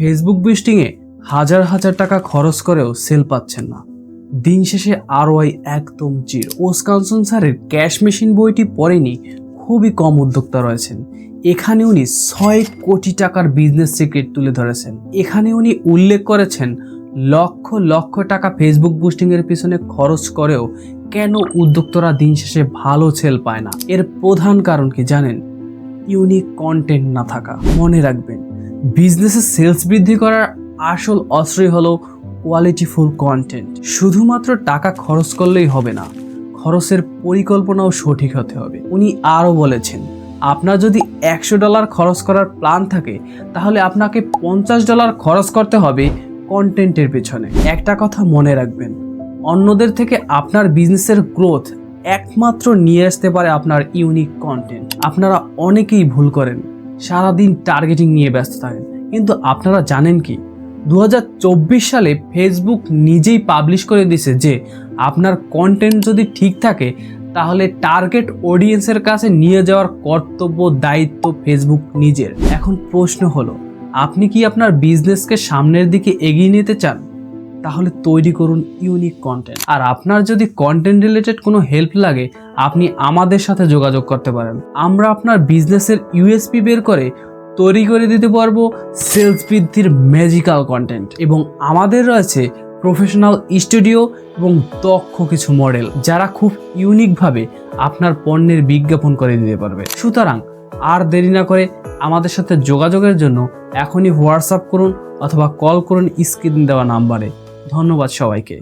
Facebook বুস্টিংয়ে হাজার হাজার টাকা খরচ করেও সেল পাচ্ছেন না। দিন শেষে ROI একদম জিরো। ওসকানসন স্যারের ক্যাশ মেশিন বইটি পড়েনি খুবই কম উদ্যোক্তা রয়েছেন। এখানে উনি 6 কোটি টাকার বিজনেস সিক্রেট তুলে ধরেছেন। এখানে উনি উল্লেখ করেছেন লক্ষ লক্ষ টাকা ফেসবুক বুস্টিংয়ের পিছনে খরচ করেও কেন উদ্যোক্তারা দিন শেষে ভালো সেল পায় না। এর প্রধান কারণ কি জানেন? ইউনিক কন্টেন্ট না থাকা। মনে রাখবেন, বিজনেসের সেলস বৃদ্ধি করার আসল অস্ত্রই হলো কোয়ালিটিফুল কন্টেন্ট। শুধুমাত্র টাকা খরচ করলেই হবে না, খরচের পরিকল্পনাও সঠিক হতে হবে। উনি আরও বলেছেন, আপনার যদি $100 খরচ করার প্ল্যান থাকে তাহলে আপনাকে $50 খরচ করতে হবে কন্টেন্টের পেছনে। একটা কথা মনে রাখবেন, অন্যদের থেকে আপনার বিজনেসের গ্রোথ একমাত্র নিয়ে আসতে পারে আপনার ইউনিক কন্টেন্ট। আপনারা অনেকেই ভুল করেন, সারাদিন টার্গেটিং নিয়ে ব্যস্ত থাকেন, কিন্তু আপনারা জানেন কি 2024 সালে ফেসবুক নিজেই পাবলিশ করে দিয়েছে যে আপনার কন্টেন্ট যদি ঠিক থাকে তাহলে টার্গেট অডিয়েন্সের কাছে নিয়ে যাওয়ার কর্তব্য দায়িত্ব ফেসবুক নিজের। এখন প্রশ্ন হলো, আপনি কি আপনার বিজনেসকে সামনের দিকে এগিয়ে নিতে চান? তাহলে তৈরি করুন ইউনিক কন্টেন্ট। আর আপনার যদি কন্টেন্ট রিলেটেড কোনো হেল্প লাগে, আপনি আমাদের সাথে যোগাযোগ করতে পারেন। আমরা আপনার বিজনেসের USP বের করে তৈরি করে দিতে পারবো সেলস বৃদ্ধির ম্যাজিক্যাল কন্টেন্ট। এবং আমাদের রয়েছে প্রফেশনাল স্টুডিও এবং দক্ষ কিছু মডেল যারা খুব ইউনিকভাবে আপনার পণ্যের বিজ্ঞাপন করে দিতে পারবে। সুতরাং আর দেরি না করে আমাদের সাথে যোগাযোগের জন্য এখনই হোয়াটসঅ্যাপ করুন অথবা কল করুন স্ক্রিন দেওয়া নাম্বারে। ধন্যবাদ সবাইকে।